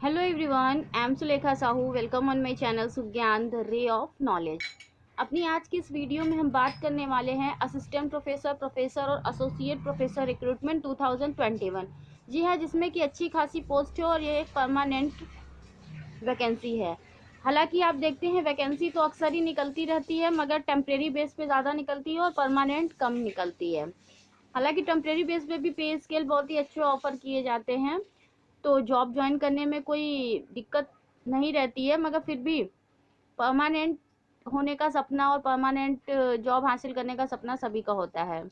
Hello everyone, I am Sulekha Sahu. Welcome on my channel Sugyan the ray of knowledge. अपनी आज की इस वीडियो में हम बात करने वाले हैं असिस्टेंट प्रोफेसर, प्रोफेसर और एसोसिएट प्रोफेसर रिक्रूटमेंट 2021. जी हाँ, जिसमें कि अच्छी खासी पोस्ट है और ये एक परमानेंट वैकेंसी है. हालांकि आप देखते हैं वैकेंसी तो अक्सर ही निकलती रहती है, मगर टेम्प्रेरी बेस पे ज़्यादा निकलती है और परमानेंट कम निकलती है. हालांकि टेम्प्रेरी बेस पे भी पे स्केल बहुत ही अच्छे ऑफर किए जाते हैं, तो जॉब ज्वाइन करने में कोई दिक्कत नहीं रहती है, मगर फिर भी परमानेंट होने का सपना और परमानेंट जॉब हासिल करने का सपना सभी का होता है.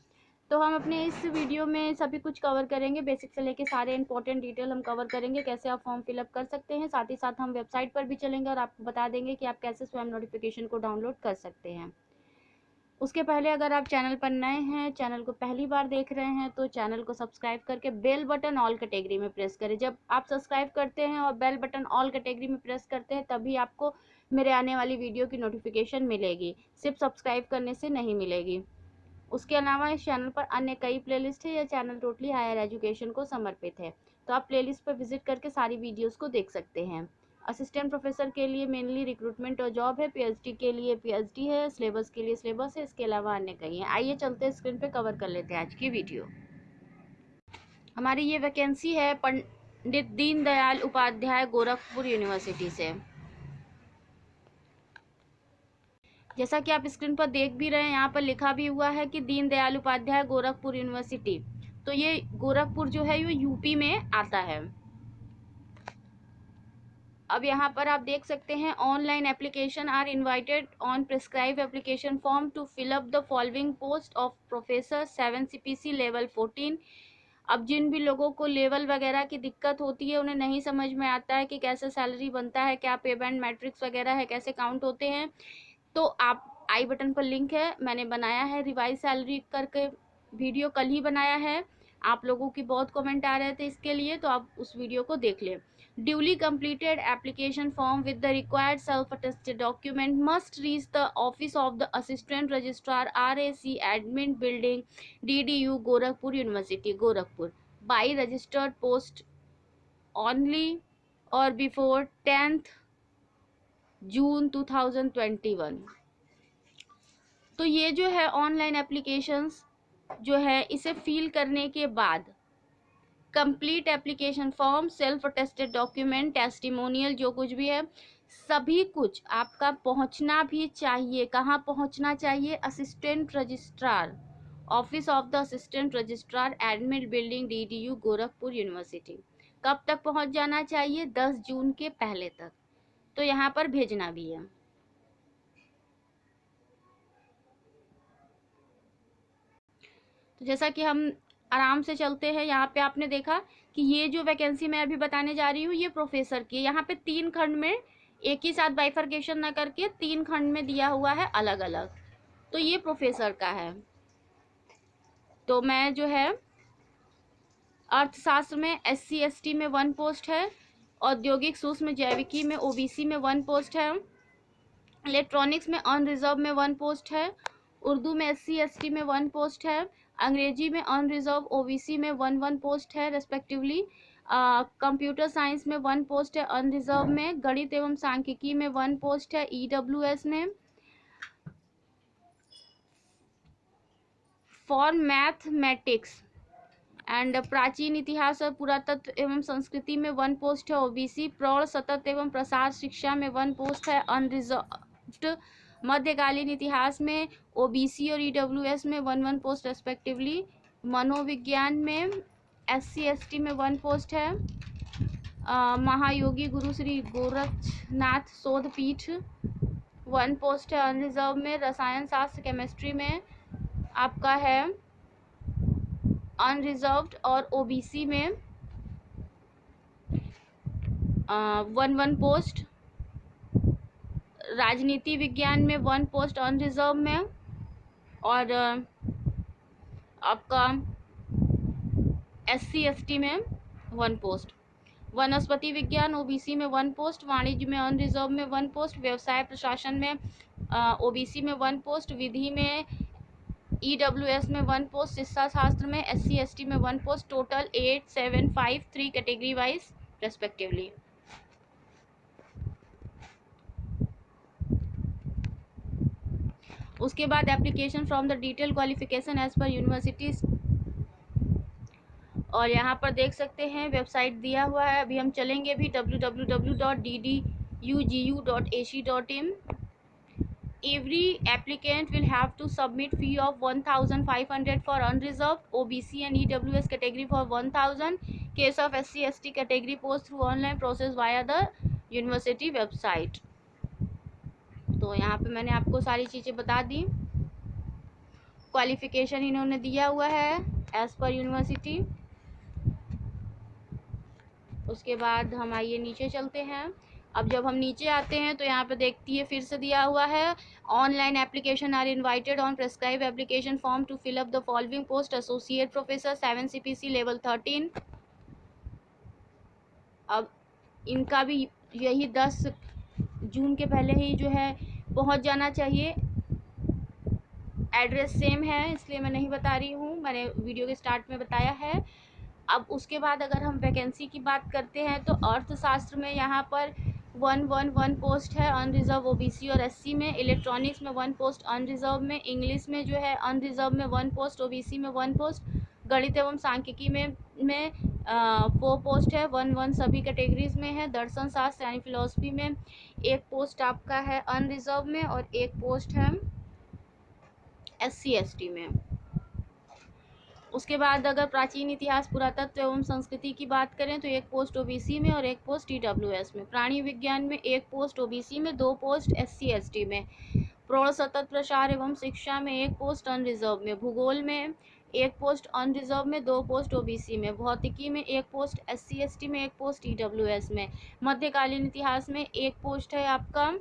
तो हम अपने इस वीडियो में सभी कुछ कवर करेंगे, बेसिक से लेके सारे इंपॉर्टेंट डिटेल हम कवर करेंगे, कैसे आप फॉर्म फिलअप कर सकते हैं. साथ ही साथ हम वेबसाइट पर भी चलेंगे और आपको बता देंगे कि आप कैसे स्वयं नोटिफिकेशन को डाउनलोड कर सकते हैं. उसके पहले अगर आप चैनल पर नए हैं, चैनल को पहली बार देख रहे हैं, तो चैनल को सब्सक्राइब करके बेल बटन ऑल कैटेगरी में प्रेस करें. जब आप सब्सक्राइब करते हैं और बेल बटन ऑल कैटेगरी में प्रेस करते हैं, तभी आपको मेरे आने वाली वीडियो की नोटिफिकेशन मिलेगी, सिर्फ सब्सक्राइब करने से नहीं मिलेगी. उसके अलावा इस चैनल पर अन्य कई प्लेलिस्ट है. यह चैनल टोटली हायर एजुकेशन को समर्पित है, तो आप प्लेलिस्ट पर विजिट करके सारी वीडियोस को देख सकते हैं. असिस्टेंट प्रोफेसर के लिए मेनली रिक्रूटमेंट और जॉब है. पीएचडी के लिए पीएचडी है. सिलेबस के लिए सिलेबस है. इसके अलावा अन्य कई हैं. आइए चलते हैं स्क्रीन पे कवर कर लेते हैं आज की वीडियो. हमारी ये वैकेंसी है पंडित दीनदयाल उपाध्याय गोरखपुर यूनिवर्सिटी से. जैसा कि आप स्क्रीन पर देख भी रहे हैं, यहाँ पर लिखा भी हुआ है कि दीनदयाल उपाध्याय गोरखपुर यूनिवर्सिटी. तो ये गोरखपुर जो है ये यूपी में आता है. अब यहाँ पर आप देख सकते हैं online application are invited on prescribe application form to fill up the following post of professor 7 CPC level 14. अब जिन भी लोगों को लेवल वगैरह की दिक्कत होती है, उन्हें नहीं समझ में आता है कि कैसे सैलरी बनता है, क्या पेमेंट मैट्रिक्स वगैरह है, कैसे काउंट होते हैं, तो आप आई बटन पर लिंक है, मैंने बनाया है रिवाइज सैलरी करके वीडियो, कल ही बनाया है. आप लोगों की बहुत कमेंट आ रहे थे इसके लिए, तो आप उस वीडियो को देख लें. Duly completed application form with the required self attested document must reach the office of the assistant registrar RAC admin building DDU Gorakhpur university Gorakhpur by registered post only और बिफोर 10th जून 2021. तो ये जो है ऑनलाइन एप्लीकेशंस जो है, इसे fill करने के बाद complete application form, self attested document, testimonial, जो कुछ भी है सभी कुछ आपका पहुंचना भी चाहिए. कहाँ पहुंचना चाहिए? Assistant registrar, office of the assistant registrar admin building DDU Gorakhpur university. कब तक पहुंच जाना चाहिए? 10 जून के पहले तक. तो यहाँ पर भेजना भी है. तो जैसा कि हम आराम से चलते हैं, यहाँ पे आपने देखा कि ये जो वैकेंसी मैं अभी बताने जा रही हूँ ये प्रोफेसर की है. यहाँ पे 3 खंड में, एक ही साथ बाइफर्केशन ना करके 3 खंड में दिया हुआ है अलग अलग. तो ये प्रोफेसर का है. तो मैं जो है अर्थशास्त्र में SC ST में 1 पोस्ट है, औद्योगिक सूक्ष्म जैविकी में OBC में 1 पोस्ट है, इलेक्ट्रॉनिक्स में अनरिजर्व में 1 पोस्ट है, उर्दू में SC ST में 1 पोस्ट है, अंग्रेजी में अनरिजर्व OBC में 1 पोस्ट है रेस्पेक्टिवली, कंप्यूटर साइंस में 1 पोस्ट है अनरिजर्व में, गणित एवं सांख्यिकी में 1 पोस्ट है EWS में, फॉर मैथमेटिक्स एंड प्राचीन इतिहास और पुरातत्व एवं संस्कृति में 1 पोस्ट है OBC, प्रौढ़ सतत एवं प्रसार शिक्षा में 1 पोस्ट है अनरिजर्व्ड, मध्यकालीन इतिहास में OBC और EWS में 1 पोस्ट रेस्पेक्टिवली, मनोविज्ञान में SC ST में 1 पोस्ट है, महायोगी गुरु श्री गोरखनाथ शोध पीठ 1 पोस्ट है अनरिजर्व में, रसायन शास्त्र केमिस्ट्री में आपका है अनरिजर्व्ड और OBC में 1 पोस्ट, राजनीति विज्ञान में 1 पोस्ट अनरिजर्व में, और आपका SC ST में 1 पोस्ट, वनस्पति विज्ञान OBC में 1 पोस्ट, वाणिज्य में अनरिजर्व में 1 पोस्ट, व्यवसाय प्रशासन में OBC में 1 पोस्ट, विधि में EWS में 1 पोस्ट, शिक्षा शास्त्र में SC ST में 1 post. Total 8 7 5 3 category wise respectively. उसके बाद application from the detail qualification age पर यूनिवर्सिटी, और यहाँ पर देख सकते हैं वेबसाइट दिया हुआ है। अभी हम चलेंगे भी www.ddugu.ac.in। Every applicant will have to submit fee of 1,500 for unreserved OBC and EWS category for 1,000, case of SC ST category post through online process via the university website। तो यहाँ पे मैंने आपको सारी चीज़ें बता दी। क्वालिफिकेशन इन्होंने दिया हुआ है एज पर यूनिवर्सिटी। उसके बाद हम आइए नीचे चलते हैं। अब जब हम नीचे आते हैं तो यहाँ पे देखती है फिर से दिया हुआ है, online application are invited on prescribe application form to fill up the following post associate professor 7 CPC level 13। अब इनका भी यही 10 जून के पहले ही जो है पहुँच जाना चाहिए। एड्रेस सेम है इसलिए मैं नहीं बता रही हूँ, मैंने वीडियो के स्टार्ट में बताया है। अब उसके बाद अगर हम वैकेंसी की बात करते हैं तो अर्थशास्त्र में यहाँ पर 111 पोस्ट है अनरिजर्व ओबीसी और एससी में, इलेक्ट्रॉनिक्स में 1 पोस्ट अनरिजर्व में, इंग्लिश में जो है अनरिजर्व में 1 पोस्ट, ओबीसी में 1 पोस्ट, गणित एवं सांख्यिकी में 4 पोस्ट है, 1 सभी कैटेगरीज में है। दर्शन शास्त्र यानी फिलोसफी में 1 पोस्ट आपका है अनरिजर्व में और 1 पोस्ट है SC ST में। उसके बाद अगर प्राचीन इतिहास पुरातत्व एवं संस्कृति की बात करें तो 1 पोस्ट ओबीसी में और 1 पोस्ट EWS में। प्राणी विज्ञान में 1 पोस्ट ओबीसी में, 2 पोस्ट SC ST में। प्रौढ़ सतत प्रसार एवं शिक्षा में 1 पोस्ट अनरिजर्व में। भूगोल में 1 पोस्ट अनरिजर्व में, 2 पोस्ट ओबीसी में। भौतिकी में 1 पोस्ट SC ST में, 1 पोस्ट EWS में। मध्यकालीन इतिहास में 1 पोस्ट है आपका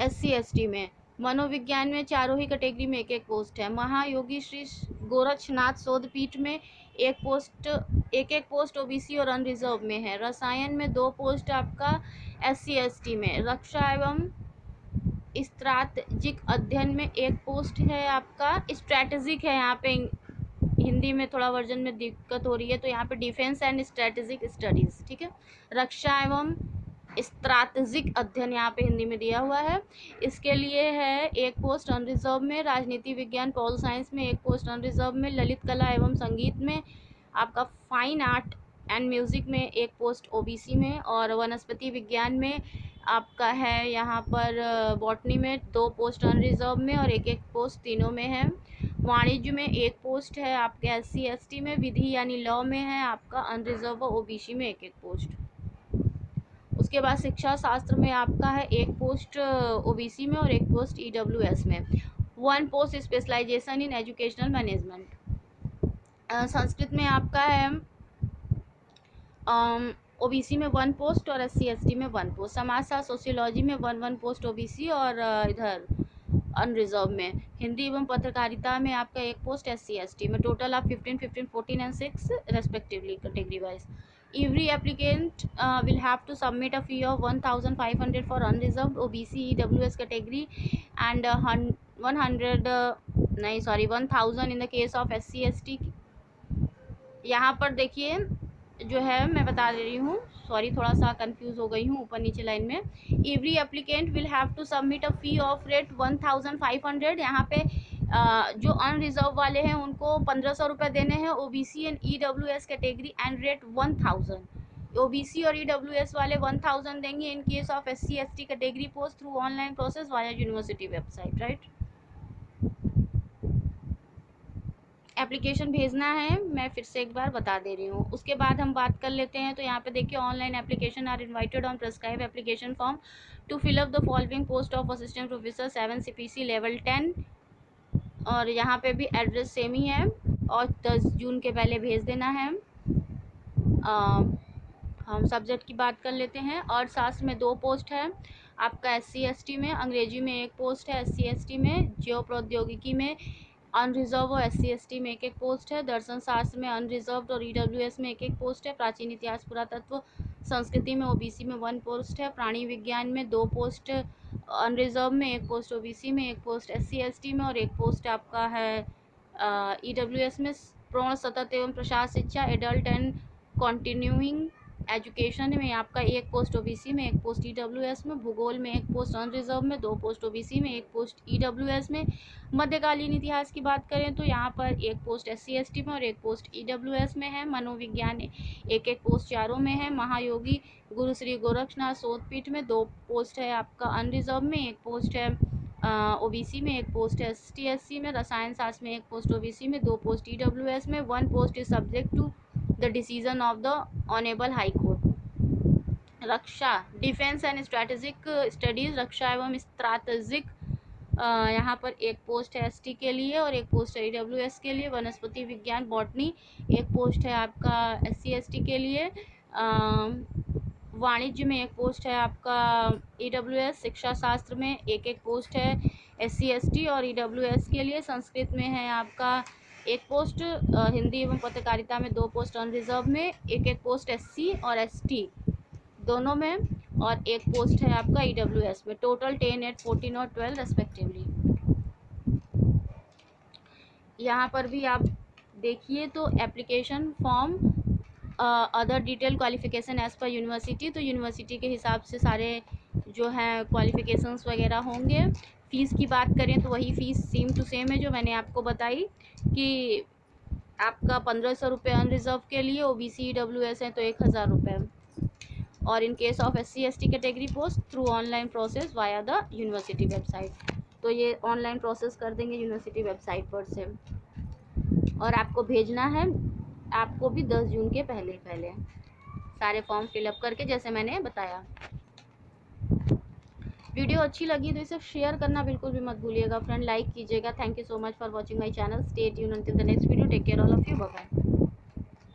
SC ST में। मनोविज्ञान में चारों ही कैटेगरी में 1 पोस्ट है। महायोगी श्री गोरक्षनाथ शोधपीठ में 1 पोस्ट ओबीसी और अनरिजर्व में है। रसायन में 2 पोस्ट आपका SC ST में। रक्षा एवं स्ट्रैटेजिक अध्ययन में 1 पोस्ट है आपका, स्ट्रैटेजिक है यहाँ पे, हिंदी में थोड़ा वर्जन में दिक्कत हो रही है तो यहाँ पे डिफेंस एंड स्ट्रैटेजिक स्टडीज, ठीक है। रक्षा एवं स्ट्रैटेजिक अध्ययन यहाँ पे हिंदी में दिया हुआ है, इसके लिए है 1 पोस्ट अनरिजर्व में। राजनीति विज्ञान पॉल साइंस में 1 पोस्ट अनरिजर्व में। ललित कला एवं संगीत में आपका फाइन आर्ट एंड म्यूज़िक में 1 पोस्ट ओबीसी में। और वनस्पति विज्ञान में आपका है यहाँ पर बॉटनी में 2 पोस्ट अनरिजर्व में और 1 पोस्ट तीनों में है। वाणिज्य में 1 पोस्ट है आपके SC ST में। विधि यानी लॉ में है आपका अनरिजर्व और ओबीसी में 1 पोस्ट। उसके बाद शिक्षा शास्त्र में आपका है 1 पोस्ट ओबीसी में और 1 पोस्ट EWS में। 1 post specialization in educational management. Sanskrit में आपका है ओबीसी में 1 पोस्ट और SC ST में 1 पोस्ट। समाजशास्त्र सोशियोलॉजी में 1 पोस्ट ओबीसी और इधर अनरिजर्व में। हिंदी एवं पत्रकारिता में आपका 1 पोस्ट SC ST में। टोटल आप 15, 15, 14 and 6 respectively category wise. Every applicant will have to submit a fee of 1,500 for unreserved OBC EWS category and 1,000 in the case of SC ST। यहाँ पर देखिए जो है मैं बता दे रही हूँ, सॉरी थोड़ा सा कंफ्यूज हो गई हूँ ऊपर नीचे लाइन में। Every applicant will have to submit a fee of rate 1,500। यहाँ पे जो अनरिजर्व वाले हैं उनको 1,500 रुपये देने हैं। OBC and EWS category and rate 1,000। OBC और EWS वाले 1,000 देंगे in case of SC ST category post through online process via university website, right. Application भेजना है, मैं फिर से एक बार बता दे रही हूँ। उसके बाद हम बात कर लेते हैं तो यहाँ पे देखिए online application are invited on prescribe application form to fill up the following post of assistant professor 7 CPC level 10। और यहाँ पे भी एड्रेस सेम ही है और 10 जून के पहले भेज देना है। हम सब्जेक्ट की बात कर लेते हैं। अर्थशास्त्र में 2 पोस्ट है आपका SC ST में। अंग्रेजी में 1 पोस्ट है SC ST में। जियो प्रौद्योगिकी में अनरिजर्व और SC ST में 1 पोस्ट है। दर्शन शास्त्र में अनरिजर्व्ड और EWS में 1 पोस्ट है। प्राचीन इतिहास पुरातत्व संस्कृति में OBC में 1 पोस्ट है। प्राणी विज्ञान में 2 पोस्ट अनरिजर्व में, 1 पोस्ट OBC में, 1 पोस्ट SC ST में और 1 पोस्ट आपका है EWS में। प्रौढ़ सतत एवं प्रसार शिक्षा एडल्ट एंड कॉन्टिन्यूइंग एजुकेशन में आपका एक पोस्ट ओबीसी में, एक पोस्ट ईडब्ल्यूएस में, भूगोल में एक पोस्ट अनरिजर्व में, 2 पोस्ट ओबीसी में, एक पोस्ट ईडब्ल्यूएस में। मध्यकालीन इतिहास की बात करें तो यहाँ पर एक पोस्ट एससी एसटी में और एक पोस्ट ईडब्ल्यूएस में है। मनोविज्ञान एक एक पोस्ट चारों में है। महायोगी गुरु श्री गोरक्षनाथ शोधपीठ में 2 पोस्ट है आपका अनरिजर्व में, एक पोस्ट है ओबीसी में, एक पोस्ट है एसटी एससी में। रसायन शास्त्र में एक पोस्ट ओबीसी में, 2 पोस्ट ईडब्ल्यूएस में, 1 post is subject to the decision of the honourable high court. रक्षा डिफेंस एंड स्ट्रैटेजिक स्टडीज, रक्षा एवं स्ट्रैटेजिक यहाँ पर एक पोस्ट है एसटी के लिए और एक पोस्ट है ईडब्ल्यूएस के लिए। वनस्पति विज्ञान बॉटनी एक पोस्ट है आपका एससी एसटी के लिए। वाणिज्य में एक पोस्ट है आपका ईडब्ल्यूएस। शिक्षा शास्त्र में एक एक पोस्ट है एससी एसटी और ईडब्ल्यूएस के लिए। संस्कृत में है आपका एक पोस्ट, हिंदी एवं पत्रकारिता में 2 पोस्ट अनरिजर्व में, एक एक पोस्ट एससी और एसटी दोनों में, और एक पोस्ट है आपका ईडब्ल्यूएस में। टोटल 10, 8, 14 और 12 रेस्पेक्टिवली। यहाँ पर भी आप देखिए तो application form other detail qualification age पर यूनिवर्सिटी, तो यूनिवर्सिटी के हिसाब से सारे जो हैं क्वालिफिकेशंस वगैरह होंगे। फ़ीस की बात करें तो वही फ़ीस सेम टू सेम है जो मैंने आपको बताई कि आपका 1500 रुपये अनरिजर्व के लिए, ओबीसी ईडब्ल्यूएस है तो 1000 रुपये, और in case of SC ST category post through online process via the university website. तो ये ऑनलाइन प्रोसेस कर देंगे यूनिवर्सिटी वेबसाइट पर से, और आपको भेजना है आपको भी 10 जून के पहले सारे फॉर्म फिलअप करके, जैसे मैंने बताया। वीडियो अच्छी लगी तो इसे शेयर करना बिल्कुल भी मत भूलिएगा फ्रेंड, लाइक कीजिएगा। Thank you so much for watching my channel. Stay tuned until the next video. Take care all of you, bye bye.